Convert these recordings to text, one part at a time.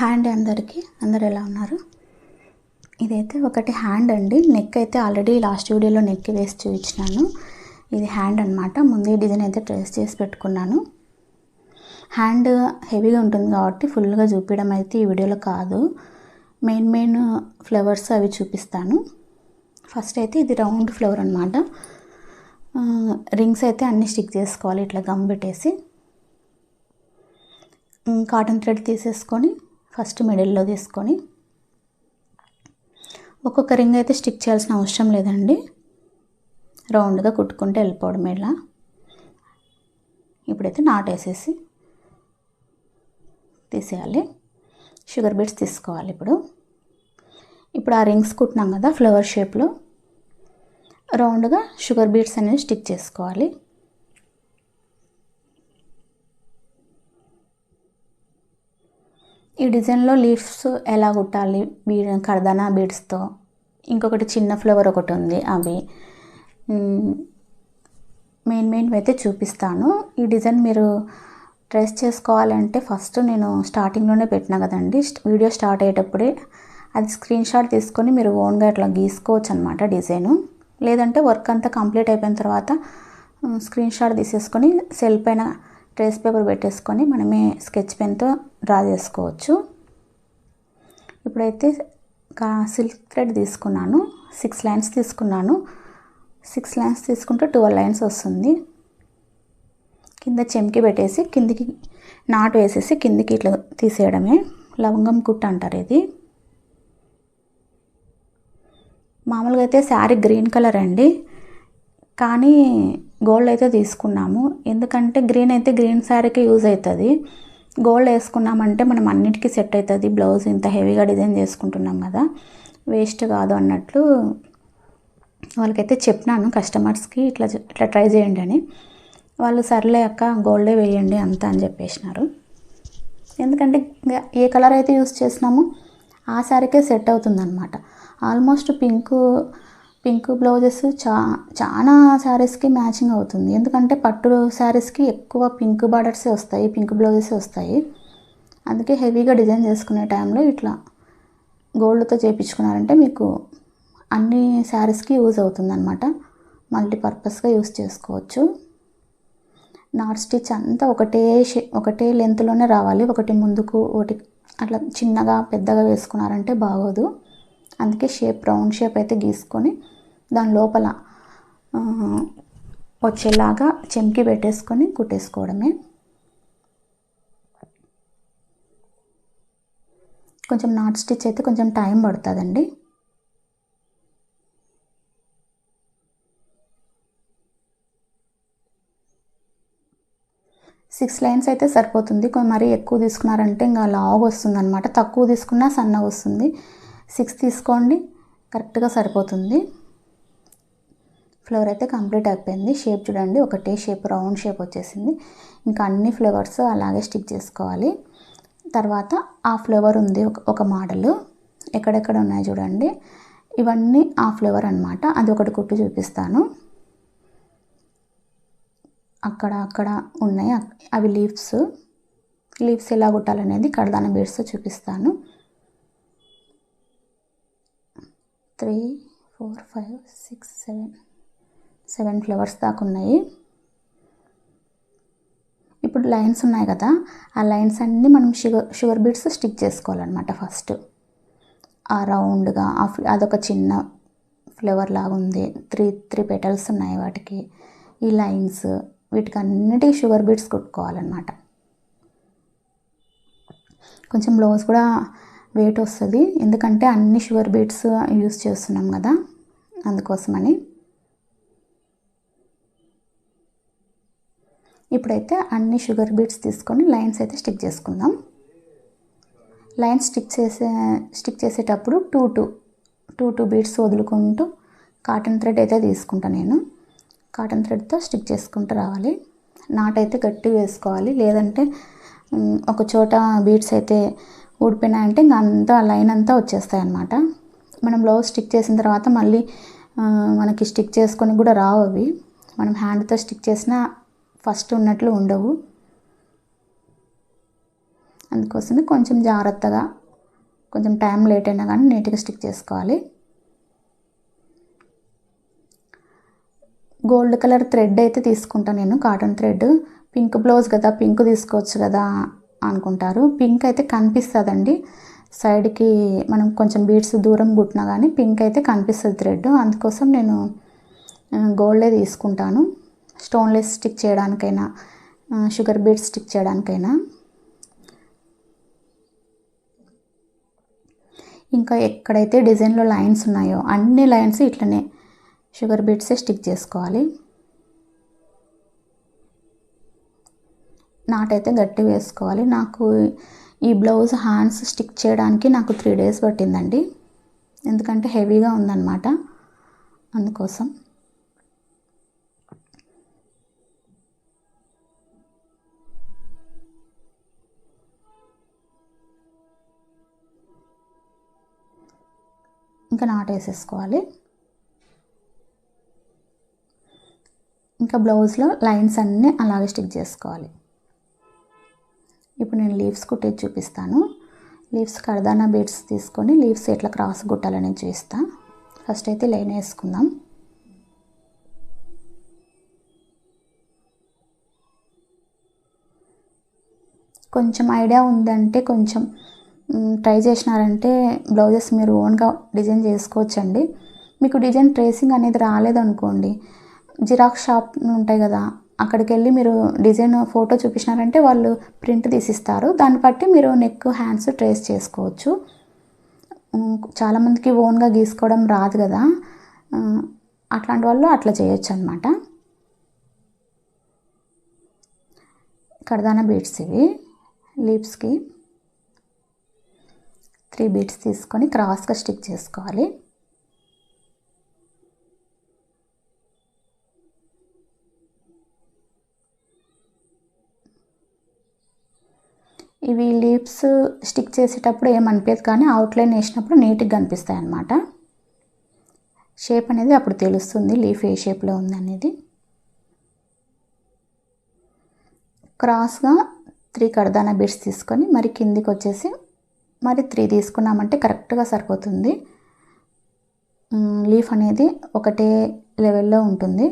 Hand అందరు ఎలా ఉన్నారు? ఇదైతే ఒకటి హ్యాండ్ అండి. నెక్ అయితే ఆల్రెడీ లాస్ట్ వీడియోలో నెక్ వేసి చూపించినాను. ఇది హ్యాండ్ అనమాట. ముందే డిజైన్ అయితే ట్రేస్ చేసి పెట్టుకున్నాను. హ్యాండ్ హెవీగా ఉంటుంది కాబట్టి ఫుల్గా చూపించడం అయితే ఈ వీడియోలో కాదు. మెయిన్ ఫ్లవర్స్ అవి చూపిస్తాను. ఫస్ట్ అయితే ఇది రౌండ్ ఫ్లవర్ అనమాట. రింగ్స్ అయితే అన్నీ స్టిక్ చేసుకోవాలి. ఇట్లా గమ్ పెట్టేసి కాటన్ థ్రెడ్ తీసేసుకొని ఫస్ట్ మిడిల్లో తీసుకొని ఒక్కొక్క రింగ్ అయితే స్టిక్ చేయాల్సిన అవసరం లేదండి. రౌండ్గా కుట్టుకుంటే వెళ్ళిపోవడం ఇలా. ఇప్పుడైతే నాట్ వేసేసి తీసేయాలి. షుగర్ బీడ్స్ తీసుకోవాలి. ఇప్పుడు ఆ రింగ్స్ కుట్టినాం కదా ఫ్లవర్ షేప్లో, రౌండ్గా షుగర్ బీడ్స్ అనేది స్టిక్ చేసుకోవాలి. ఈ డిజైన్లో లీవ్స్ ఎలా కుట్టాలి కర్దానా బీడ్స్తో, ఇంకొకటి చిన్న ఫ్లవర్ ఒకటి ఉంది, అవి మెయిన్ అయితే చూపిస్తాను. ఈ డిజైన్ మీరు ట్రేస్ చేసుకోవాలంటే ఫస్ట్ నేను స్టార్టింగ్లోనే పెట్టినా కదండి, వీడియో స్టార్ట్ అయ్యేటప్పుడే అది స్క్రీన్ షాట్ తీసుకొని మీరు ఓన్గా ఇట్లా గీసుకోవచ్చు అనమాట డిజైను. లేదంటే వర్క్ అంతా కంప్లీట్ అయిపోయిన తర్వాత స్క్రీన్ షాట్ తీసేసుకొని సెల్ పైన ట్రేస్ పేపర్ పెట్టేసుకొని మనమే స్కెచ్ పెన్తో డ్రా చేసుకోవచ్చు. ఇప్పుడైతే సిల్క్ థ్రెడ్ తీసుకున్నాను. 6 లైన్స్ తీసుకున్నాను. 6 లైన్స్ తీసుకుంటే 12 లైన్స్ వస్తుంది. కింద చెమ్కి పెట్టేసి కిందికి నాటు వేసేసి కిందికి ఇట్లా తీసేయడమే. లవంగం కుట్ట అంటారు ఇది. మామూలుగా అయితే శారీ గ్రీన్ కలర్ అండి, కానీ గోల్డ్ అయితే తీసుకున్నాము. ఎందుకంటే గ్రీన్ అయితే గ్రీన్ శారీకి యూజ్ అవుతుంది. గోల్డ్ వేసుకున్నామంటే మనం అన్నిటికీ సెట్ అవుతుంది. బ్లౌజ్ ఇంత హెవీగా డిజైన్ చేసుకుంటున్నాం కదా, వేస్ట్ కాదు అన్నట్లు వాళ్ళకైతే చెప్పినాను కస్టమర్స్కి, ఇట్లా ట్రై చేయండి అని. వాళ్ళు సర్లే అక్క గోల్డే వేయండి అంతా అని చెప్పేసినారు. ఎందుకంటే ఏ కలర్ అయితే యూజ్ చేసినామో ఆ శారీకే సెట్ అవుతుందన్నమాట. ఆల్మోస్ట్ పింక్ బ్లౌజెస్ చాలా శారీస్కి మ్యాచింగ్ అవుతుంది. ఎందుకంటే పట్టు శారీస్కి ఎక్కువ పింక్ బార్డర్సే వస్తాయి, పింక్ బ్లౌజెసే వస్తాయి. అందుకే హెవీగా డిజైన్ చేసుకునే టైంలో ఇట్లా గోల్డ్తో చేయించుకున్నారంటే మీకు అన్ని శారీస్కి యూజ్ అవుతుంది అనమాట. మల్టీపర్పస్గా యూజ్ చేసుకోవచ్చు. నాట్ స్టిచ్ అంతా ఒకటే లెంత్లోనే రావాలి. ఒకటి ముందుకు ఒకటి అట్లా చిన్నగా పెద్దగా వేసుకున్నారంటే బాగోదు. అందుకే రౌండ్ షేప్ అయితే గీసుకొని దాని లోపల వచ్చేలాగా చెమ్కి పెట్టేసుకొని కుట్టేసుకోవడమే. కొంచెం నాట్ స్టిచ్ అయితే కొంచెం టైం పడుతుందండి. సిక్స్ లైన్స్ అయితే సరిపోతుంది. మరీ ఎక్కువ తీసుకున్నారంటే ఇంకా లావు వస్తుంది అనమాట. తక్కువ తీసుకున్నా సన్నగా వస్తుంది. 6 తీసుకోండి, కరెక్ట్గా సరిపోతుంది. ఫ్లవర్ అయితే కంప్లీట్ అయిపోయింది. షేప్ చూడండి, ఒకటే షేప్ రౌండ్ షేప్ వచ్చేసింది. ఇంకా అన్ని ఫ్లవర్స్ అలాగే స్టిక్ చేసుకోవాలి. తర్వాత ఆ ఫ్లవర్ ఉంది ఒక మోడల్, ఎక్కడెక్కడ ఉన్నాయి చూడండి, ఇవన్నీ ఆ ఫ్లవర్ అనమాట. అది ఒకటి కుట్టి చూపిస్తాను. అక్కడ ఉన్నాయి అవి లీవ్స్ ఎలా కుట్టాలనేది కర్దానా బీడ్స్ చూపిస్తాను. 3, 4, 5, 6, 7 ఫ్లవర్స్ దాకా ఉన్నాయి. ఇప్పుడు లైన్స్ ఉన్నాయి కదా, ఆ లైన్స్ అన్నీ మనం షుగర్ బీడ్స్ స్టిక్ చేసుకోవాలన్నమాట. ఫస్ట్ ఆ రౌండ్గా అదొక చిన్న ఫ్లవర్ లాగా ఉంది. 3 పెటల్స్ ఉన్నాయి వాటికి. ఈ లైన్స్ వీటికి అన్నిటికీ షుగర్ బీడ్స్ కుట్టుకోవాలన్నమాట. కొంచెం బ్లౌజ్ కూడా వెయిట్ వస్తుంది, ఎందుకంటే అన్ని షుగర్ బీడ్స్ యూస్ చేస్తున్నాం కదా, అందుకోసమని. ఇప్పుడైతే అన్ని షుగర్ బీడ్స్ తీసుకొని లైన్స్ అయితే స్టిక్ చేసుకుందాం. లైన్స్ స్టిక్ చేసేటప్పుడు టూ బీడ్స్ వదులుకుంటూ కాటన్ థ్రెడ్ అయితే తీసుకుంటాను నేను. కాటన్ థ్రెడ్తో స్టిక్ చేసుకుంటూ రావాలి. నాట్ అయితే గట్టిగా వేసుకోవాలి, లేదంటే ఒక చోట బీడ్స్ అయితే ఊడిపోయినాయంటే ఇంకా అంతా లైన్ అంతా వచ్చేస్తాయి అన్నమాట. మనం బ్లౌజ్ స్టిక్ చేసిన తర్వాత మళ్ళీ మనకి స్టిక్ చేసుకొని కూడా రావు అవి. మనం హ్యాండ్తో స్టిక్ చేసినా ఫస్ట్ ఉన్నట్లు ఉండవు. అందుకోసమే కొంచెం జాగ్రత్తగా, కొంచెం టైం లేట్ అయినా కానీ నీట్గా స్టిక్ చేసుకోవాలి. గోల్డ్ కలర్ థ్రెడ్ అయితే తీసుకుంటాను నేను, కాటన్ థ్రెడ్. పింక్ బ్లౌజ్ కదా, పింక్ తీసుకోవచ్చు కదా అనుకుంటారు. పింక్ అయితే కనిపిస్తుందండి సైడ్కి, మనం కొంచెం బీడ్స్ దూరం కుట్టినా కానీ పింక్ అయితే కనిపిస్తుంది థ్రెడ్. అందుకోసం నేను గోల్డే తీసుకుంటాను, స్టోన్లెస్ స్టిక్ చేయడానికైనా, షుగర్ బీడ్స్ స్టిక్ చేయడానికైనా. ఇంకా ఎక్కడైతే డిజైన్లో లైన్స్ ఉన్నాయో అన్ని లైన్స్ ఇట్లనే షుగర్ బీడ్సే స్టిక్ చేసుకోవాలి. నాటైతే గట్టి వేసుకోవాలి. నాకు ఈ బ్లౌజ్ హ్యాండ్స్ స్టిక్ చేయడానికి నాకు 3 days పట్టిందండి, ఎందుకంటే హెవీగా ఉందన్నమాట, అందుకోసం. ఇంకా నాటేసేసుకోవాలి. ఇంకా బ్లౌజ్లో లైన్స్ అన్నీ అలాగే స్టిక్ చేసుకోవాలి. ఇప్పుడు నేను లీవ్స్ కుట్టేది చూపిస్తాను. లీవ్స్ కర్దానా బీడ్స్ తీసుకొని లీవ్స్ ఎట్లా క్రాస్ కుట్టాలని చూపిస్తాను. ఫస్ట్ అయితే లైన్ వేసుకుందాం. కొంచెం ఐడియా ఉందంటే, కొంచెం ట్రై చేసినారంటే బ్లౌజెస్ మీరు ఓన్గా డిజైన్ చేసుకోవచ్చండి. మీకు డిజైన్ ట్రేసింగ్ అనేది రాలేదనుకోండి, జిరాక్స్ షాప్ ఉంటాయి కదా, అక్కడికి వెళ్ళి మీరు డిజైన్ ఫోటో చూపించినారంటే వాళ్ళు ప్రింట్ తీసిస్తారు. దాన్ని బట్టి మీరు నెక్, హ్యాండ్స్ ట్రేస్ చేసుకోవచ్చు. చాలామందికి ఓన్గా గీసుకోవడం రాదు కదా, అట్లాంటి వాళ్ళు అట్లా చేయొచ్చు అనమాట. కర్దానా బీడ్స్ ఇవి. లీవ్స్కి 3 beads తీసుకొని క్రాస్గా స్టిక్ చేసుకోవాలి. ఇవి లీవ్స్ స్టిక్ చేసేటప్పుడు ఏమనిపించదు, కానీ అవుట్లైన్ వేసినప్పుడు నీట్గా కనిపిస్తాయి అన్నమాట. షేప్ అనేది అప్పుడు తెలుస్తుంది లీఫ్ ఏ షేప్లో ఉందనేది. క్రాస్గా 3 కర్దానా బీడ్స్ తీసుకొని మరి కిందికి వచ్చేసి మరి 3 తీసుకున్నామంటే కరెక్ట్గా సరిపోతుంది. లీఫ్ అనేది ఒకటే లెవెల్లో ఉంటుంది.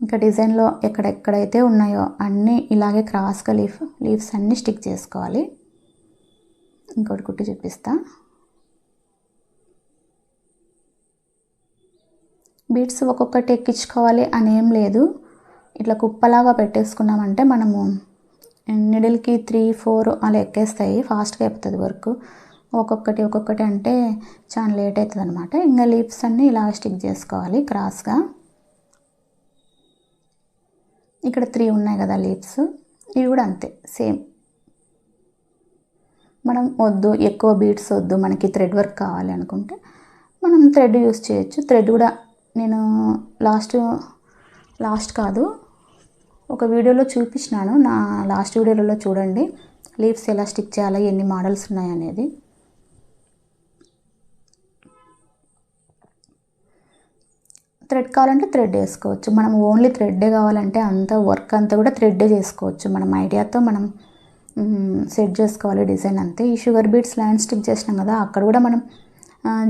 ఇంకా డిజైన్లో ఎక్కడెక్కడైతే ఉన్నాయో అన్నీ ఇలాగే క్రాస్గా లీవ్స్ అన్నీ స్టిక్ చేసుకోవాలి. ఇంకోటి కుట్టి చూపిస్తా. బీడ్స్ ఒక్కొక్కటి ఎక్కించుకోవాలి అని ఏం లేదు, ఇట్లా కుప్పలాగా పెట్టేసుకున్నామంటే మనము నిడిల్కి 3-4 అలా ఎక్కేస్తాయి, ఫాస్ట్గా అయిపోతుంది వర్క్. ఒక్కొక్కటి అంటే చాలా లేట్ అవుతుంది అనమాట. ఇంకా లీవ్స్ అన్నీ ఇలా స్టిక్ చేసుకోవాలి క్రాస్గా. ఇక్కడ 3 ఉన్నాయి కదా లీవ్స్, ఇవి కూడా అంతే సేమ్. మనం వద్దు ఎక్కువ బీడ్స్ వద్దు, మనకి థ్రెడ్ వర్క్ కావాలి అనుకుంటే మనం థ్రెడ్ యూస్ చేయొచ్చు. థ్రెడ్ కూడా నేను లాస్ట్ కాదు ఒక వీడియోలో చూపించినాను, నా లాస్ట్ వీడియోలో చూడండి లీవ్స్ ఎలా స్టిక్ చేయాలో, ఎన్ని మోడల్స్ ఉన్నాయనేది. థ్రెడ్ కావాలంటే థ్రెడ్ వేసుకోవచ్చు, మనం ఓన్లీ థ్రెడ్డే కావాలంటే అంత వర్క్ అంతా కూడా థ్రెడ్డే చేసుకోవచ్చు. మనం ఐడియాతో మనం సెట్ చేసుకోవాలి డిజైన్ అంతే. ఈ షుగర్ బీడ్స్ లైన్ స్టిక్ చేసినాం కదా, అక్కడ కూడా మనం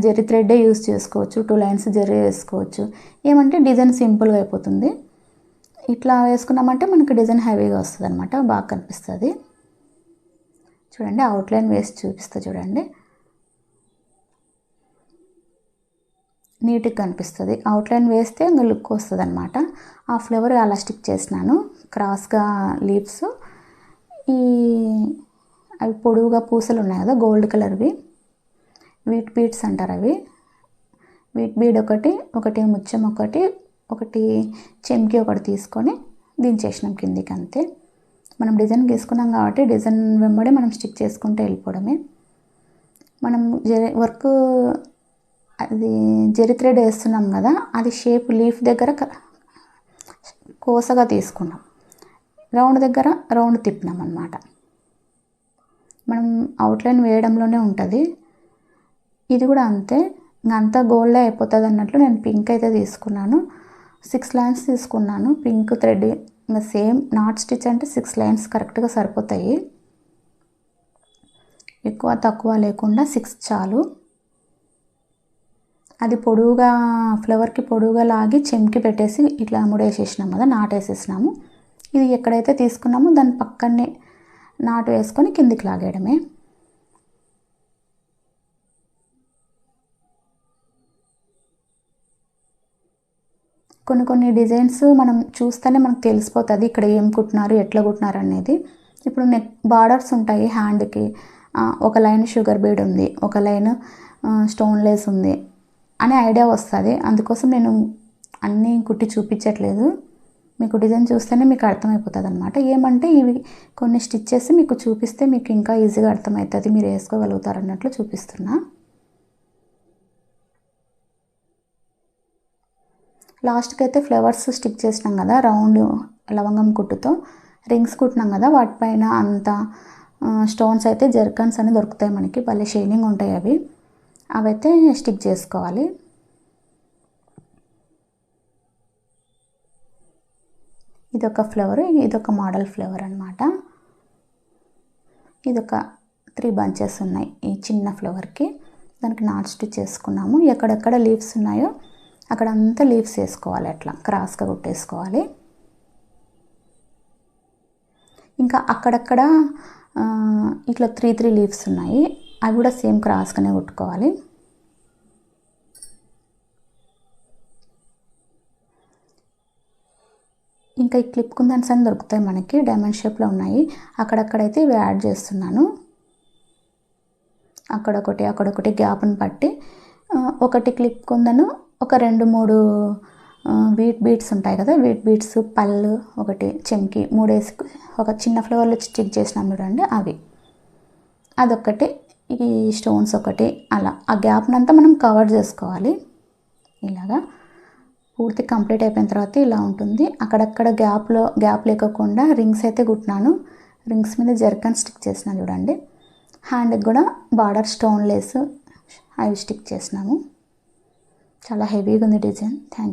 జెర్రీ థ్రెడ్డే యూస్ చేసుకోవచ్చు. 2 lines జెర్రీ వేసుకోవచ్చు. ఏమంటే డిజైన్ సింపుల్గా అయిపోతుంది. ఇట్లా వేసుకున్నామంటే మనకి డిజైన్ హెవీగా వస్తుంది అనమాట, బాగా కనిపిస్తుంది. చూడండి అవుట్లైన్ వేసి చూపిస్తా చూడండి, నీట్గా కనిపిస్తుంది. అవుట్లైన్ వేస్తే ఇంకా లుక్ వస్తుంది అనమాట. ఆ ఫ్లవర్ అలా స్టిక్ చేసినాను క్రాస్గా లీవ్స్. అవి పొడవుగా పూసలు ఉన్నాయి కదా గోల్డ్ కలర్వి, వీట్ బీడ్స్ అంటారు అవి. వీట్ బీడ్ ఒకటి ముత్యం ఒకటి చెంకి ఒకటి తీసుకొని దించేసినాం కిందికి అంతే. మనం డిజైన్ గీసుకున్నాం కాబట్టి డిజైన్ వెంబడే మనం స్టిక్ చేసుకుంటూ వెళ్ళిపోవడమే. మనం వర్క్ అది జెర్రీ థ్రెడ్ వేస్తున్నాం కదా, అది షేప్ లీఫ్ దగ్గర కోసగా తీసుకున్నాం, రౌండ్ దగ్గర రౌండ్ తిప్పినాం అన్నమాట. మనం అవుట్లైన్ వేయడంలోనే ఉంటుంది. ఇది కూడా అంతే, అంతా గోల్డే అయిపోతుంది అన్నట్లు నేను పింక్ అయితే తీసుకున్నాను. 6 lines తీసుకున్నాను పింక్ థ్రెడ్ ఇంకా సేమ్ నాట్ స్టిచ్ అంటే 6 లైన్స్ కరెక్ట్గా సరిపోతాయి. ఎక్కువ తక్కువ లేకుండా 6 చాలు. అది పొడువుగా ఫ్లవర్కి పొడువుగా లాగి చెంకి పెట్టేసి ఇట్లా ముడేసేసినాం కదా, నాటేసేసినాము. ఇది ఎక్కడైతే తీసుకున్నామో దాని పక్కనే నాటు వేసుకొని కిందికి లాగేయడమే. కొన్ని డిజైన్స్ మనం చూస్తేనే మనకు తెలిసిపోతుంది ఇక్కడ ఏం కుట్టినారు, ఎట్లా కుట్టినారు అనేది. ఇప్పుడు నెక్ బార్డర్స్ ఉంటాయి హ్యాండ్కి, ఒక లైన్ షుగర్ బీడ్ ఉంది, ఒక లైన్ స్టోన్ లేస్ ఉంది అనే ఐడియా వస్తుంది. అందుకోసం నేను అన్నీ కుట్టి చూపించట్లేదు, మీకు డిజైన్ చూస్తేనే మీకు అర్థమైపోతుంది అనమాట. ఏమంటే ఇవి కొన్ని స్టిచ్ చేసి మీకు చూపిస్తే మీకు ఇంకా ఈజీగా అర్థమవుతుంది, మీరు వేసుకోగలుగుతారు అన్నట్లు చూపిస్తున్నా. లాస్ట్కి అయితే ఫ్లవర్స్ స్టిక్ చేసినాం కదా, రౌండ్ లవంగం కుట్టుతో రింగ్స్ కుట్టినాం కదా, వాటిపైన అంతా స్టోన్స్ అయితే జర్కన్స్ అని దొరుకుతాయి మనకి, భలే షైనింగ్ ఉంటాయి అవి, అవైతే స్టిక్ చేసుకోవాలి. ఇదొక ఫ్లవర్, ఇదొక మోడల్ ఫ్లవర్ అనమాట. ఇదొక 3 బంచెస్ ఉన్నాయి ఈ చిన్న ఫ్లవర్కి, దానికి నాట్ స్టిచ్ చేసుకున్నాము. ఎక్కడెక్కడ లీవ్స్ ఉన్నాయో అక్కడ అంతా లీవ్స్ వేసుకోవాలి, అట్లా క్రాస్గా కుట్టేసుకోవాలి. ఇంకా అక్కడక్కడ ఇట్లా 3 లీవ్స్ ఉన్నాయి, అవి కూడా సేమ్ క్రాస్గానే కుట్టుకోవాలి. ఇంకా ఈ క్లిప్ కుందన్స్ అని దొరుకుతాయి మనకి, డైమండ్ షేప్లో ఉన్నాయి, అక్కడక్కడైతే ఇవి యాడ్ చేస్తున్నాను. అక్కడొకటి గ్యాప్ని బట్టి ఒకటి క్లిప్ కుందను, ఒక 2-3 వీట్ బీడ్స్ ఉంటాయి కదా, వీట్ బీడ్స్, పళ్ళు, ఒకటి చెంకి, 3 వేసి ఒక చిన్న ఫ్లవర్లో స్టిక్ చేసినాం చూడండి అవి, అదొకటి, ఈ స్టోన్స్ ఒకటి, అలా ఆ గ్యాప్నంతా మనం కవర్ చేసుకోవాలి. ఇలాగా పూర్తి కంప్లీట్ అయిపోయిన తర్వాత ఇలా ఉంటుంది. అక్కడక్కడ గ్యాప్ లేకుండా రింగ్స్ అయితే కుట్టినాను, రింగ్స్ మీద జర్కన్ స్టిక్ చేసినా చూడండి. హ్యాండ్కి కూడా బార్డర్ స్టోన్ లేస్ అవి స్టిక్ చేసినాము. చాలా హెవీగా ఉంది డిజైన్. Thank you.